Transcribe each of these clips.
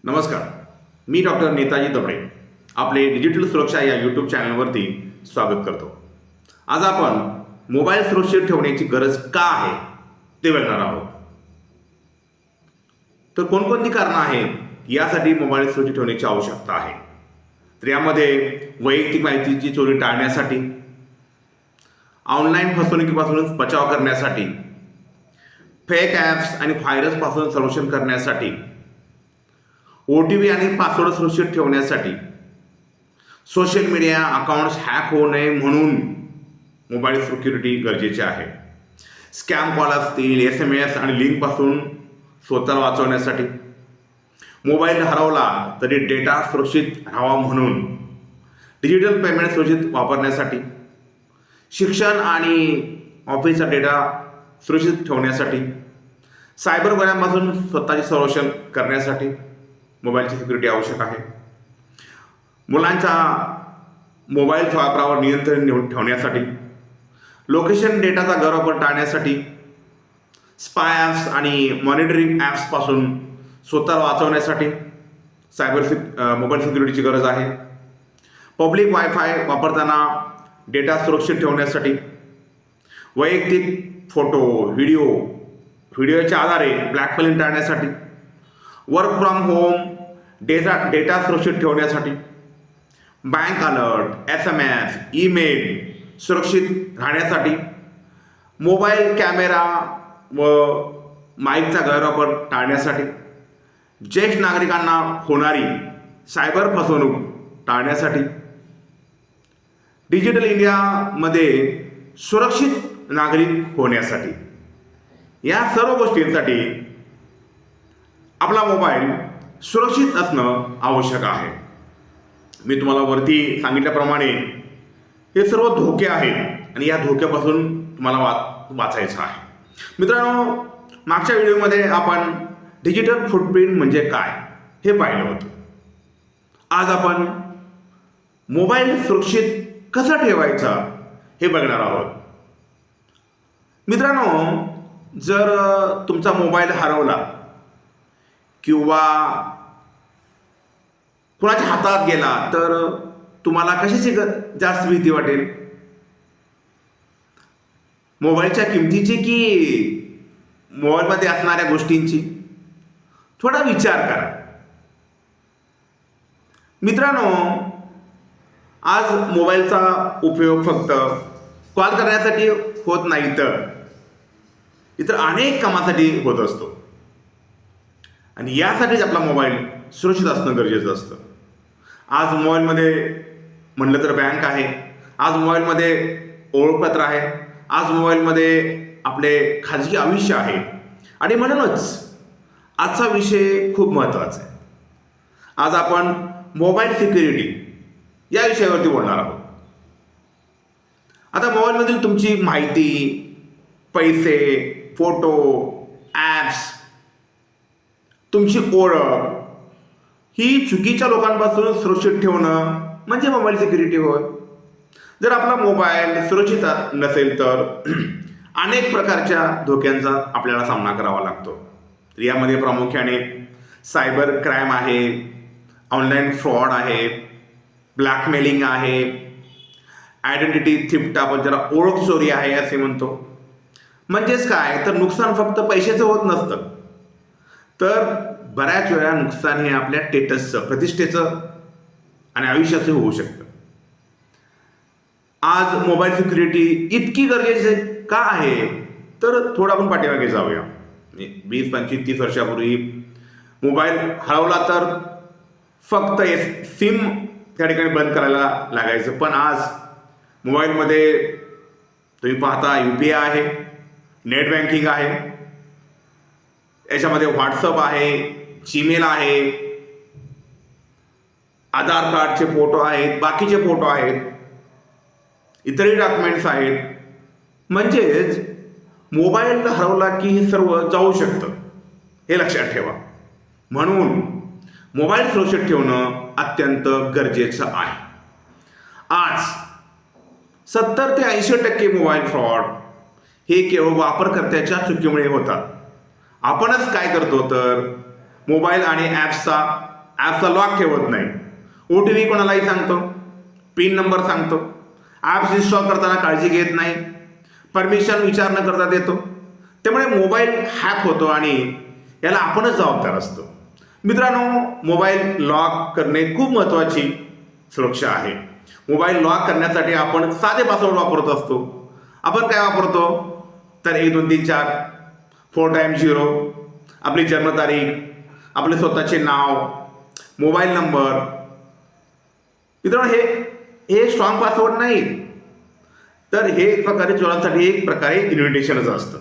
नमस्कार. मी डॉक्टर नेताजी दबडे आपले डिजिटल सुरक्षा या यूट्यूब चॅनलवरती स्वागत करतो. आज आपण मोबाईल सुरक्षित ठेवण्याची गरज का आहे ते बघणार आहोत. तर कोणकोणती कारणं आहेत यासाठी मोबाईल सुरक्षित ठेवण्याची आवश्यकता आहे. तर यामध्ये वैयक्तिक माहितीची चोरी टाळण्यासाठी, ऑनलाईन फसवणुकीपासून बचाव करण्यासाठी, फेक ॲप्स आणि व्हायरसपासून संरक्षण करण्यासाठी, OTP आणि पासवर्ड सुरक्षित ठेवण्यासाठी, सोशल मीडिया अकाउंट्स हॅक होऊ नये म्हणून मोबाईल सिक्युरिटी गरजेचे आहे. स्कॅम कॉल असतील, SMS आणि लिंकपासून स्वतःला वाचवण्यासाठी, मोबाईल हरवला तरी डेटा सुरक्षित राहावा म्हणून डिजिटल पेमेंट सुरक्षित वापरण्यासाठी, शिक्षण आणि ऑफिसचा डेटा सुरक्षित ठेवण्यासाठी, सायबर गुन्ह्यांपासून स्वतःचे संरक्षण करण्यासाठी मोबाईलची सिक्युरिटी आवश्यक आहे. मुलांच्या मोबाईल वापरावर नियंत्रण ठेवण्यासाठी, लोकेशन डेटाचा गैरवापर टाळण्यासाठी, स्पाय ॲप्स आणि मॉनिटरिंग ॲप्सपासून स्वतःला वाचवण्यासाठी मोबाईल सिक्युरिटीची गरज आहे. पब्लिक वायफाय वापरताना डेटा सुरक्षित ठेवण्यासाठी, वैयक्तिक फोटो व्हिडिओच्या आधारे ब्लॅकमेलिंग टाळण्यासाठी, वर्क फ्रॉम होम डेटा सुरक्षित ठेवण्यासाठी, बँक अलर्ट, SMS, ईमेल सुरक्षित राहण्यासाठी, मोबाईल कॅमेरा व माईकचा गैरवापर टाळण्यासाठी, ज्येष्ठ नागरिकांना होणारी सायबर फसवणूक टाळण्यासाठी, डिजिटल इंडियामध्ये सुरक्षित नागरिक होण्यासाठी. या सर्व गोष्टींसाठी आपला मोबाईल सुरक्षित असणं आवश्यक आहे. मी तुम्हाला वरती सांगितल्याप्रमाणे हे सर्व धोके आहेत आणि या धोक्यापासून तुम्हाला वाचायचं आहे. मित्रांनो, मागच्या व्हिडिओमध्ये आपण डिजिटल फुटप्रिंट म्हणजे काय हे पाहिलं होतं. आज आपण मोबाईल सुरक्षित कसा ठेवायचा हे बघणार आहोत. मित्रांनो, जर तुमचा मोबाईल हरवला किंवा कुणाच्या हातात गेला तर तुम्हाला कशाची जास्त भीती वाटेल? मोबाईलच्या किमतीची की मोबाईलमध्ये असणाऱ्या गोष्टींची? थोडा विचार करा. मित्रांनो, आज मोबाईलचा उपयोग फक्त कॉल करण्यासाठी होत नाही तर इतर अनेक कामासाठी होत असतो आणि यासाठीच आपला मोबाईल सुरक्षित असणं गरजेचं असतं. आज मोबाईलमध्ये म्हटलं तर बँक आहे, आज मोबाईलमध्ये ओळखपत्र आहे, आज मोबाईलमध्ये आपले खाजगी आयुष्य आहे आणि म्हणूनच आजचा विषय खूप महत्त्वाचा आहे. आज आपण मोबाईल सिक्युरिटी या विषयावरती बोलणार आहोत. आता मोबाईलमधील तुमची माहिती, पैसे, फोटो, ॲप्स, तुमची ओळख ही चुकीच्या लोकांपासून सुरक्षित ठेवणं म्हणजे मोबाईल सिक्युरिटी होय. जर आपला मोबाईल सुरक्षित नसेल तर अनेक प्रकारच्या धोक्यांचा आपल्याला सामना करावा लागतो. यामध्ये प्रामुख्याने सायबर क्राईम आहे, ऑनलाईन फ्रॉड आहे, ब्लॅकमेलिंग आहे, आयडेंटिटी थिफ्ट, आपण ज्याला ओळख चोरी आहे असे म्हणतो. म्हणजेच काय तर नुकसान फक्त पैशाचं होत नसतं तर बऱ्याच वेळा नुकसान हे आपल्या स्टेटसचं, प्रतिष्ठेचं आणि आयुष्याचं होऊ शकतं. आज मोबाईल सिक्युरिटी इतकी गरजेची का आहे तर थोडं आपण पाठीमागे जाऊया. 20, 25, 30 वर्षापूर्वी मोबाईल हरवला तर फक्त सिम त्या ठिकाणी बंद करायला लागायचं. पण आज मोबाईलमध्ये तुम्ही पाहता UPI आहे, नेट बँकिंग आहे, याच्यामध्ये व्हॉट्सअप आहे, जीमेल आहे, आधार कार्डचे फोटो आहेत, बाकीचे फोटो आहेत, इतरही डॉक्युमेंट्स आहेत. म्हणजेच मोबाईल हरवला की हे सर्व जाऊ शकतं, हे लक्षात ठेवा. म्हणून मोबाईल सुरक्षित ठेवणं अत्यंत गरजेचं आहे. आज 70 ते 80% मोबाईल फ्रॉड हे केवळ वापरकर्त्याच्या चुकीमुळे होतात. आपणच काय करतो तर मोबाईल आणि ॲप्सचा ॲपचा लॉक ठेवत नाही, OTP कोणालाही सांगतो, पिन नंबर सांगतो, ॲप्स इन्स्टॉल करताना काळजी घेत नाही, परमिशन विचार न करता देतो. त्यामुळे मोबाईल हॅक होतो आणि याला आपणच जबाबदार असतो. मित्रांनो, मोबाईल लॉक करणे खूप महत्त्वाची सुरक्षा आहे. मोबाईल लॉक करण्यासाठी आपण साधे पासवर्ड वापरत असतो. आपण काय वापरतो तर 1 2 3 4 4 टाइम 0, आपली जन्मतारीख, आपले स्वतःचे नाव, मोबाईल नंबर. मित्रांनो, हे स्ट्रॉंग पासवर्ड नाही, तर हे एक प्रकारे चोरांसाठी एक प्रकारे इन्व्हिटेशनच असतं.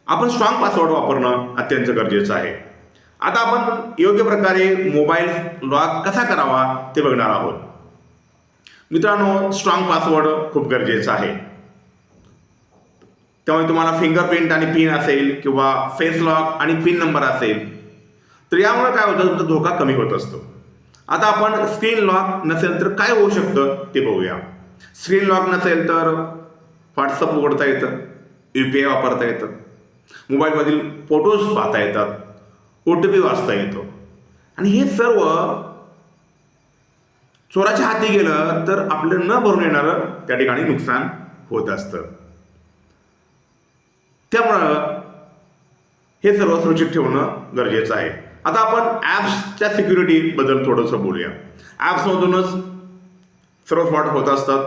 आपण स्ट्रॉंग पासवर्ड वापरणं अत्यंत गरजेचं आहे. आता आपण योग्य प्रकारे मोबाईल लॉक कसा करावा ते बघणार आहोत. मित्रांनो, स्ट्रॉंग पासवर्ड खूप गरजेचं आहे. त्यामुळे तुम्हाला फिंगरप्रिंट आणि पिन असेल किंवा फेस लॉक आणि पिन नंबर असेल तर यामुळे काय होतं, तुमचा धोका कमी होत असतो. आता आपण स्क्रीन लॉक नसेल तर काय होऊ शकतं ते बघूया. स्क्रीन लॉक नसेल तर व्हॉट्सअप उघडता येतं, UPI वापरता येतं, मोबाईलमधील फोटोज पाहता येतात, OTP वाचता येतो. आणि हे सर्व चोराच्या हाती गेलं तर आपलं न भरून येणारं त्या ठिकाणी नुकसान होत असतं. त्यामुळं हे सर्व सुरक्षित ठेवणं गरजेचं आहे. आता आपण ॲप्सच्या सिक्युरिटीबद्दल थोडंसं बोलूया. ॲप्समधूनच सर्व फ्रॉड होत असतात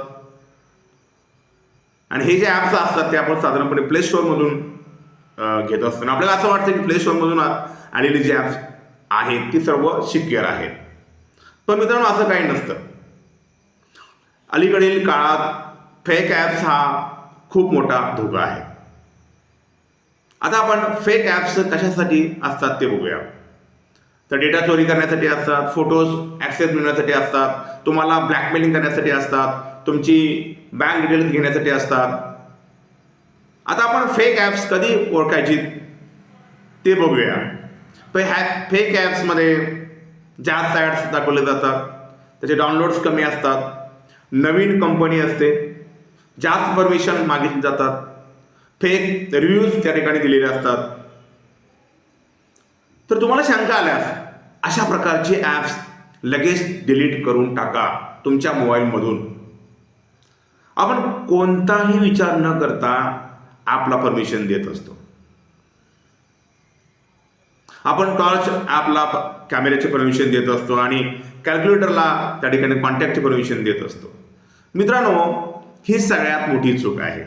आणि हे जे ॲप्स असतात ते आपण साधारणपणे प्ले स्टोअरमधून घेत असतो. आपल्याला असं वाटतं की प्ले स्टोअरमधून आलेली जी ॲप्स आहेत ती सर्व सिक्युअर आहेत. पण मित्रांनो, असं काही नसतं. अलीकडील काळात फेक ॲप्स हा खूप मोठा धोका आहे. आता आपण फेक ॲप्स कशासाठी असतात ते बघूया. तर डेटा चोरी करण्यासाठी असतात, फोटोज ॲक्सेस मिळवण्यासाठी असतात, तुम्हाला ब्लॅकमेलिंग करण्यासाठी असतात, तुमची बँक डिटेल्स घेण्यासाठी असतात. आता आपण फेक ॲप्स कधी ओळखायची ते बघूया. फेक ॲप्समध्ये जास्त ॲड्स दाखवले जातात, त्याचे डाउनलोड्स कमी असतात, नवीन कंपनी असते, जास्त परमिशन मागितली जातात, फेक रिव्ह्यूज त्या ठिकाणी दिलेले असतात. तर तुम्हाला शंका आल्यास अशा प्रकारचे ॲप्स लगेच डिलीट करून टाका तुमच्या मोबाईलमधून. आपण कोणताही विचार न करता ॲपला परमिशन देत असतो. आपण टॉर्च ॲपला कॅमेऱ्याची परमिशन देत असतो आणि कॅल्क्युलेटरला त्या ठिकाणी कॉन्टॅक्टची परमिशन देत असतो. मित्रांनो, ही सगळ्यात मोठी चूक आहे.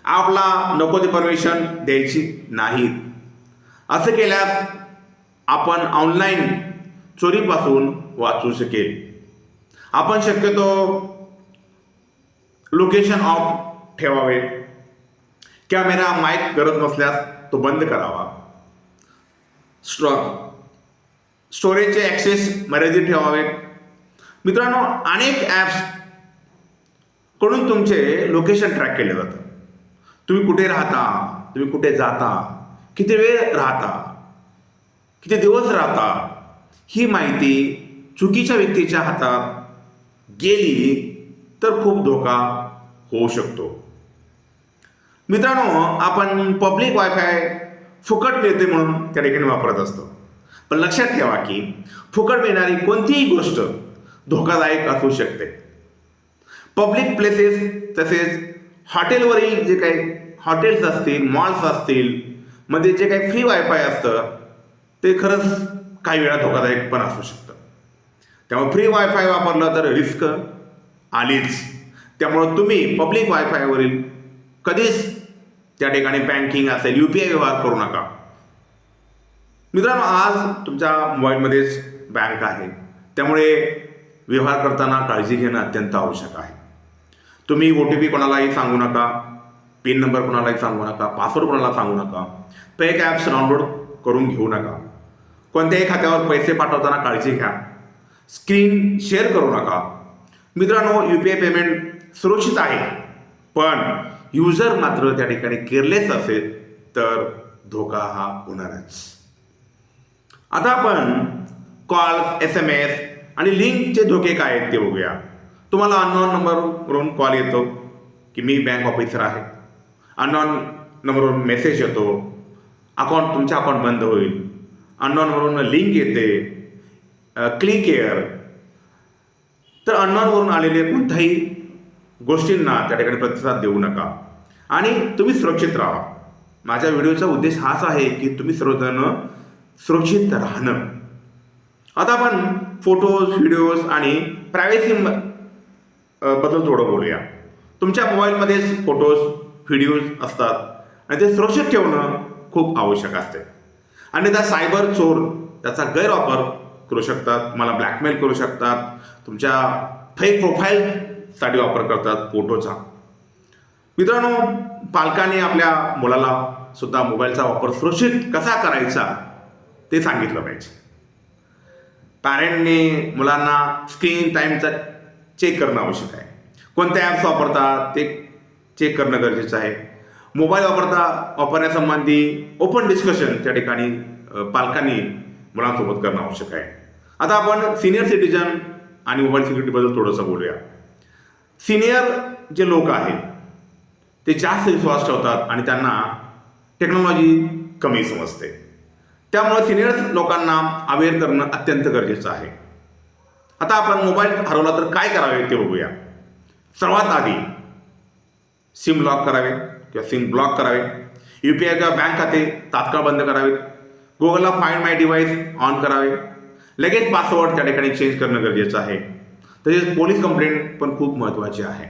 ॲपला नको ती परमिशन द्यायची नाहीत. असं केल्यास आपण ऑनलाईन चोरीपासून वाचू शकेल. आपण शक्यतो लोकेशन ऑफ ठेवावे, कॅमेरा माईक गरज नसल्यास तो बंद करावा, स्टोरेजचे ॲक्सेस मर्यादित ठेवावे. मित्रांनो, अनेक ॲप्स कडून तुमचे लोकेशन ट्रॅक केले जातं. तुम्ही कुठे राहता, तुम्ही कुठे जाता, किती वेळ राहता, किती दिवस राहता, ही माहिती चुकीच्या व्यक्तीच्या हातात गेली तर खूप धोका होऊ शकतो. मित्रांनो, आपण पब्लिक वायफाय फुकट मिळते म्हणून त्या ठिकाणी वापरत असतो. पण लक्षात ठेवा की फुकट मिळणारी कोणतीही गोष्ट धोकादायक असू शकते. पब्लिक प्लेसेस तसेच हॉटेलवरील जे काही हॉटेल्स असतील, मॉल्स असतील, मध्ये जे काही फ्री वायफाय असतं ते खरंच काही वेळा धोकादायक पण असू शकतं. त्यामुळे फ्री वायफाय वापरलं तर रिस्क आलीच. त्यामुळं तुम्ही पब्लिक वायफायवरील कधीच त्या ठिकाणी बँकिंग असेल, UPI व्यवहार करू नका. मित्रांनो, आज तुमच्या मोबाईलमध्येच बँक आहे, त्यामुळे व्यवहार करताना काळजी घेणं अत्यंत आवश्यक आहे. तुम्ही OTP कोणालाही सांगू नका, पिन नंबर कोणालाही सांगू नका, पासवर्ड कोणाला सांगू नका, फेक ॲप्स डाउनलोड करून घेऊ नका, कोणत्याही खात्यावर पैसे पाठवताना काळजी घ्या, स्क्रीन शेअर करू नका. मित्रांनो, UPI पेमेंट सुरक्षित आहे, पण युजर मात्र त्या ठिकाणी केअरलेस असेल तर धोका हा होणारच. आता आपण कॉल, SMS आणि लिंकचे धोके काय आहेत ते बघूया. तुम्हाला अननोन नंबरवरून कॉल येतो की मी बँक ऑफिसर आहे. अननोन नंबरवरून मेसेज येतो, तुमचं अकाउंट बंद होईल. अननोन नंबरवरून लिंक येते, क्लिक केअर, तर अननोनवरून आलेले कोणत्याही गोष्टींना त्या ठिकाणी प्रतिसाद देऊ नका आणि तुम्ही सुरक्षित राहा. माझ्या व्हिडिओचा उद्देश हाच आहे की तुम्ही सर्वजण सुरक्षित राहणं. आता आपण फोटोज, व्हिडिओज आणि प्रायव्हसी बद्दल थोडं बोलूया. तुमच्या मोबाईलमध्येच फोटोज, व्हिडिओज असतात आणि ते सुरक्षित ठेवणं खूप आवश्यक असते. आणि त्या सायबर चोर त्याचा गैरवापर करू शकतात, तुम्हाला ब्लॅकमेल करू शकतात, तुमच्या फेक प्रोफाईलसाठी वापर करतात फोटोचा. मित्रांनो, पालकांनी आपल्या मुलाला सुद्धा मोबाईलचा वापर सुरक्षित कसा करायचा ते सांगितलं पाहिजे. पॅरेंटने मुलांना स्क्रीन टाईमचा चेक करणं आवश्यक आहे. कोणत्या ॲप्स वापरतात ते चेक करणं गरजेचं आहे. मोबाईल वापरण्यासंबंधी ओपन डिस्कशन त्या ठिकाणी पालकांनी मुलांसोबत करणं आवश्यक आहे. आता आपण सिनियर सिटीजन आणि मोबाईल सिक्युरिटीबद्दल थोडंसं बोलूया. सिनियर जे लोक आहेत ते जास्त विश्वास ठेवतात आणि त्यांना टेक्नॉलॉजी कमी समजते. त्यामुळे सिनियर लोकांना अवेअर करणं अत्यंत गरजेचं आहे. आता आपण मोबाईल हरवला तर काय करावे ते बघूया. सर्वात आधी सिम लॉक करावे किंवा सिम ब्लॉक करावे. UPI किंवा बँक खाते तात्काळ बंद करावेत. गुगलला फाइंड माय डिव्हाइस ऑन करावे. लगेच पासवर्ड त्या ठिकाणी चेंज करणं गरजेचं आहे. तसेच पोलीस कंप्लेंट पण खूप महत्त्वाची आहे.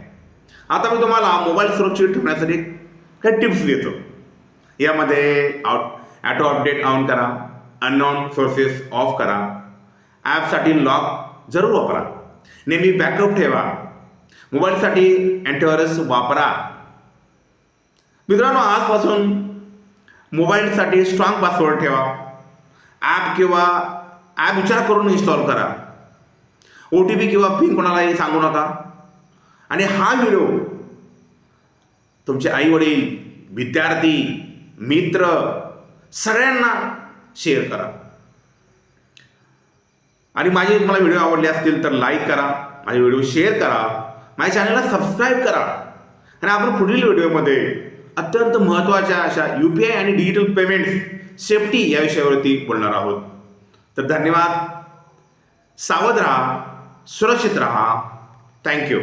आता मी तुम्हाला मोबाईल सुरक्षित ठेवण्यासाठी काही टिप्स देतो. यामध्ये ॲटो अपडेट ऑन करा, अननोन सोर्सेस ऑफ करा, ॲपसाठी लॉक जरूर वापरा, नेहमी बॅकअप ठेवा, मोबाईलसाठी अँटीव्हायरस वापरा. मित्रांनो, आजपासून मोबाईलसाठी स्ट्रॉंग पासवर्ड ठेवा. ॲप विचार करून इन्स्टॉल करा. OTP किंवा पिन कोणालाही सांगू नका. आणि हा व्हिडिओ तुमचे आईवडील, विद्यार्थी, मित्र सगळ्यांना शेअर करा. आणि मला व्हिडिओ आवडले असतील तर लाईक करा, माझे व्हिडिओ शेअर करा, माझ्या चॅनलला सबस्क्राईब करा. आणि आपण पुढील व्हिडिओमध्ये अत्यंत महत्त्वाच्या अशा UPI आणि डिजिटल पेमेंट्स सेफ्टी या विषयावरती बोलणार आहोत. तर धन्यवाद. सावध राहा, सुरक्षित राहा. थँक्यू.